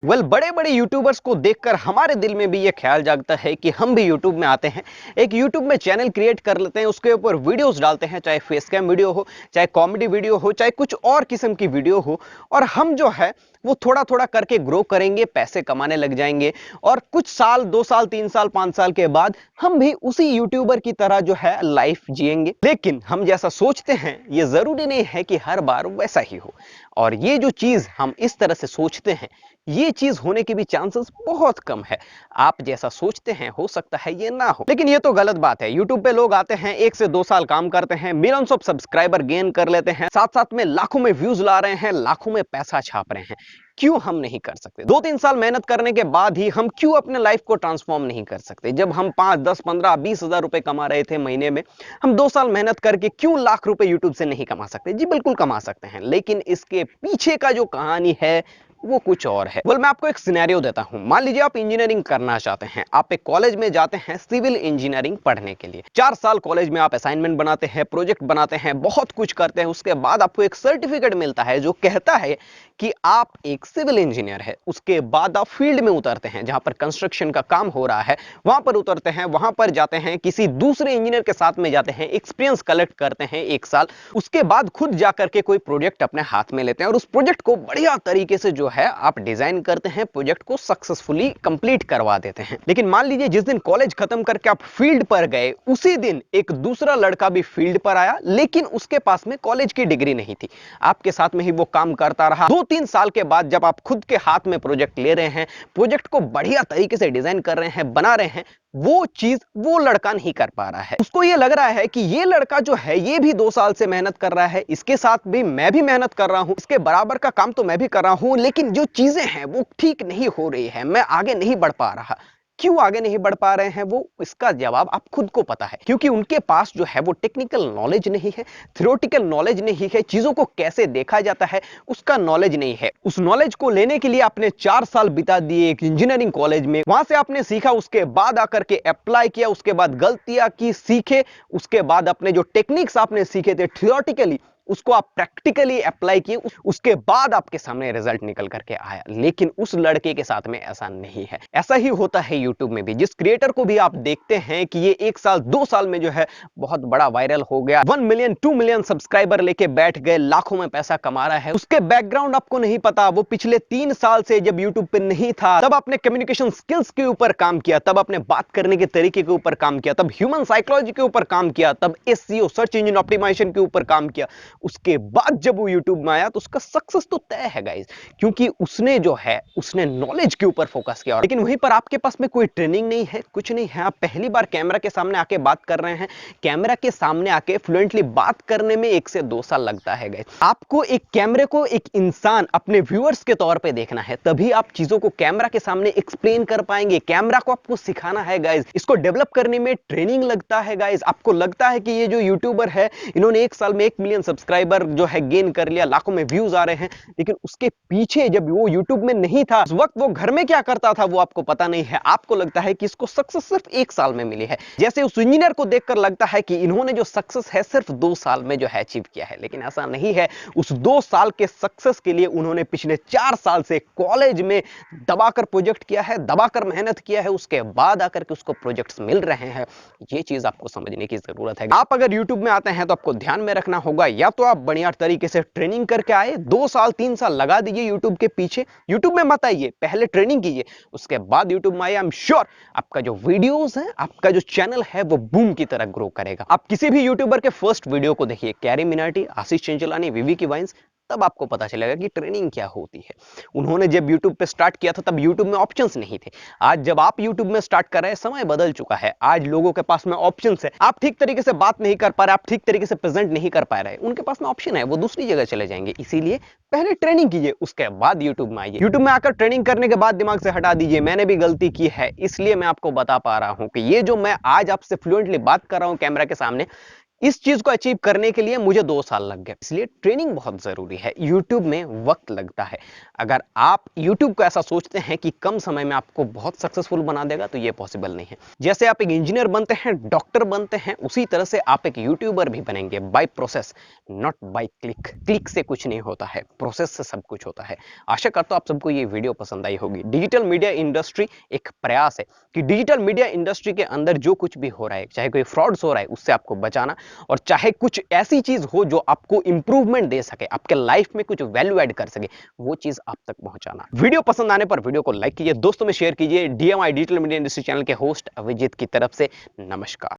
बड़े बड़े यूट्यूबर्स को देखकर हमारे दिल में भी ये ख्याल जागता है कि हम भी यूट्यूब में आते हैं, एक यूट्यूब में चैनल क्रिएट कर लेते हैं, उसके ऊपर वीडियोस डालते हैं, चाहे फेस कैम वीडियो हो, चाहे कॉमेडी वीडियो हो, चाहे कुछ और किस्म की वीडियो हो। और हम जो है वो थोड़ा थोड़ा करके ग्रो करेंगे, पैसे कमाने लग जाएंगे। और कुछ साल, 2 साल, 3 साल, 5 साल के बाद हम भी उसी यूट्यूबर की तरह जो है लाइफ जिएंगे। लेकिन हम जैसा सोचते हैं ये जरूरी नहीं है कि हर बार वैसा ही हो। और ये जो चीज हम इस तरह से सोचते हैं, ये चीज होने की भी चांसेस बहुत कम है। आप जैसा सोचते हैं हो सकता है ये ना हो, लेकिन ये तो गलत बात है। यूट्यूब पे लोग आते हैं, 1 से 2 साल काम करते हैं, मिलियंस ऑफ सब्सक्राइबर गेन कर लेते हैं, साथ साथ में लाखों में व्यूज ला रहे हैं, लाखों में पैसा छाप रहे हैं। क्यों हम नहीं कर सकते? 2-3 साल मेहनत करने के बाद ही हम क्यों अपने लाइफ को ट्रांसफॉर्म नहीं कर सकते? जब हम 5, 10, 15, 20 हजार रुपए कमा रहे थे महीने में, हम 2 साल मेहनत करके क्यों लाख रुपए यूट्यूब से नहीं कमा सकते? जी बिल्कुल कमा सकते हैं, लेकिन इसके पीछे का जो कहानी है वो कुछ और है। मैं आपको एक सिनेरियो देता हूं। मान लीजिए आप इंजीनियरिंग करना चाहते हैं, आप एक कॉलेज में जाते हैं सिविल इंजीनियरिंग पढ़ने के लिए। 4 साल कॉलेज में आप असाइनमेंट बनाते हैं, प्रोजेक्ट बनाते हैं, बहुत कुछ करते हैं। उसके बाद आपको एक सर्टिफिकेट मिलता है जो कहता है कि आप एक सिविल इंजीनियर है। उसके बाद आप फील्ड में उतरते हैं, जहां पर कंस्ट्रक्शन का काम हो रहा है, वहां पर उतरते हैं, वहां पर जाते हैं, किसी दूसरे इंजीनियर के साथ में जाते हैं, एक्सपीरियंस कलेक्ट करते हैं 1 साल। उसके बाद खुद जाकर के कोई प्रोजेक्ट अपने हाथ में लेते हैं और उस प्रोजेक्ट को बढ़िया तरीके से जो है आप डिजाइन करते हैं, प्रोजेक्ट को सक्सेसफुली कंप्लीट करवा देते हैं। लेकिन मान लीजिए जिस दिन कॉलेज खत्म करके आप फील्ड पर गए, उसी दिन एक दूसरा लड़का भी फील्ड पर आया, लेकिन उसके पास में कॉलेज की डिग्री नहीं थी। आपके साथ में ही वो काम करता रहा। 2-3 साल के बाद जब आप खुद के हाथ में प्रोजेक्ट ले रहे हैं, प्रोजेक्ट को बढ़िया तरीके से डिजाइन कर रहे हैं, बना रहे हैं, वो चीज वो लड़का नहीं कर पा रहा है। उसको ये लग रहा है कि ये लड़का जो है ये भी 2 साल से मेहनत कर रहा है, इसके साथ भी मैं भी मेहनत कर रहा हूं, इसके बराबर का काम तो मैं भी कर रहा हूं, लेकिन जो चीजें हैं वो ठीक नहीं हो रही है, मैं आगे नहीं बढ़ पा रहा। क्यों आगे नहीं बढ़ पा रहे हैं वो? इसका जवाब आप खुद को पता है, क्योंकि उनके पास जो है वो टेक्निकल नॉलेज नहीं है, थ्योरेटिकल नॉलेज नहीं है, चीजों को कैसे देखा जाता है उसका नॉलेज नहीं है। उस नॉलेज को लेने के लिए आपने 4 साल बिता दिए एक इंजीनियरिंग कॉलेज में, वहां से आपने सीखा, उसके बाद आकर के अप्लाई किया, उसके बाद गलतियां की, सीखे, उसके बाद अपने जो टेक्निक्स आपने सीखे थे थियोरेटिकली, उसको आप प्रैक्टिकली अप्लाई किए, उसके बाद आपके सामने रिजल्ट निकल करके आया। लेकिन उस लड़के के साथ में ऐसा नहीं है। ऐसा ही होता है यूट्यूब में भी। जिस क्रिएटर को भी आप देखते हैं कि ये 1 साल 2 साल में जो है बहुत बड़ा वायरल हो गया, 1 मिलियन 2 मिलियन सब्सक्राइबर लेके बैठ गए, लाखों में पैसा कमा रहा है, उसके बैकग्राउंड आपको नहीं पता। वो पिछले 3 साल से जब यूट्यूब पे नहीं था, तब आपने कम्युनिकेशन स्किल्स के ऊपर काम किया, तब आपने बात करने के तरीके के ऊपर काम किया, तब ह्यूमन साइकोलॉजी के ऊपर काम किया, तब एसईओ सर्च इंजन ऑप्टिमाइजेशन के ऊपर काम किया। उसके बाद जब वो यूट्यूब में आया तो उसका सक्सेस तो तय है गाइस, क्योंकि उसने जो है उसने नॉलेज के ऊपर फोकस किया। लेकिन वहीं पर आपके पास में कोई ट्रेनिंग नहीं है, कुछ नहीं है, आप पहली बार कैमरा के सामने आके बात कर रहे हैं। कैमरा के सामने आके फ्लुएंटली बात करने में 1 से 2 साल लगता है गाइस। आपको एक कैमरे को एक इंसान अपने व्यूअर्स के तौर पे देखना है, तभी आप चीजों को कैमरा के सामने एक्सप्लेन कर पाएंगे। कैमरा को आपको सिखाना है गाइस, इसको डेवलप करने में ट्रेनिंग लगता है गाइस। आपको लगता है कि ये जो यूट्यूबर है इन्होंने 1 साल में 1 मिलियन सब्सक्राइबर जो है गेन कर लिया, लाखों में व्यूज आ रहे हैं, लेकिन उसके पीछे जब वो यूट्यूब में नहीं था उस वक्त वो घर में क्या करता था वो आपको पता नहीं है। आपको लगता है कि इसको सक्सेस सिर्फ 1 साल में मिली है, जैसे उस इंजीनियर को देखकर लगता है कि इन्होंने जो सक्सेस है सिर्फ 2 साल में जो है अचीव किया है, लेकिन ऐसा नहीं है। उस 2 साल के सक्सेस के लिए उन्होंने पिछले 4 साल से कॉलेज में दबाकर प्रोजेक्ट किया है, दबाकर मेहनत किया है, उसके बाद आकर के उसको प्रोजेक्ट्स मिल रहे हैं। ये चीज आपको समझने की जरूरत है। आप अगर यूट्यूब में आते हैं तो आपको ध्यान में रखना होगा, या तो आप बढ़िया तरीके से ट्रेनिंग करके आए, 2 साल 3 साल लगा दीजिए यूट्यूब के पीछे। यूट्यूब में मत आइए, पहले ट्रेनिंग कीजिए, उसके बाद यूट्यूब में आइए। आई एम श्योर आपका जो वीडियोस है, आपका जो चैनल है वो बूम की तरह ग्रो करेगा। आप किसी भी यूट्यूबर के फर्स्ट वीडियो को देखिए, कैरी मिनाटी, आशीष चंचलानी, विवी की वाइन्स, तब आपको पता चलेगा कि ट्रेनिंग क्या होती है। उन्होंने जब YouTube पे स्टार्ट किया था तब YouTube में ऑप्शंस नहीं थे। आज जब आप YouTube में स्टार्ट कर रहे हैं, समय बदल चुका है। आज लोगों के पास में ऑप्शंस है। आप ठीक तरीके से बात नहीं कर पा रहे, आप ठीक तरीके से प्रेजेंट नहीं कर पा रहे, उनके पास में ऑप्शन है, वो दूसरी जगह चले जाएंगे। इसीलिए पहले ट्रेनिंग कीजिए, उसके बाद YouTube में आइए। YouTube में आकर ट्रेनिंग करने के बाद दिमाग से हटा दीजिए मैंने भी गलती की है, इसलिए मैं आपको बता पा रहा हूं कि ये जो मैं आज आपसे फ्लुएंटली बात कर रहा हूं कैमरा के सामने, इस चीज को अचीव करने के लिए मुझे 2 साल लग गए। इसलिए ट्रेनिंग बहुत जरूरी है। यूट्यूब में वक्त लगता है। अगर आप यूट्यूब को ऐसा सोचते हैं कि कम समय में आपको बहुत सक्सेसफुल बना देगा, तो ये पॉसिबल नहीं है। जैसे आप एक इंजीनियर बनते हैं, डॉक्टर बनते हैं, उसी तरह से आप एक यूट्यूबर भी बनेंगे by process, not by click. Click से कुछ नहीं होता है, प्रोसेस से सब कुछ होता है। आशा करता हूं आप सबको ये वीडियो पसंद आई होगी। डिजिटल मीडिया इंडस्ट्री एक प्रयास है कि डिजिटल मीडिया इंडस्ट्री के अंदर जो कुछ भी हो रहा है, चाहे कोई फ्रॉड्स हो रहा है, उससे आपको बचाना, और चाहे कुछ ऐसी चीज हो जो आपको इंप्रूवमेंट दे सके, आपके लाइफ में कुछ वैल्यू ऐड कर सके, वो चीज आप तक पहुंचाना। वीडियो पसंद आने पर वीडियो को लाइक कीजिए, दोस्तों में शेयर कीजिए। DMI digital media industry channel के होस्ट अभिजीत की तरफ से नमस्कार।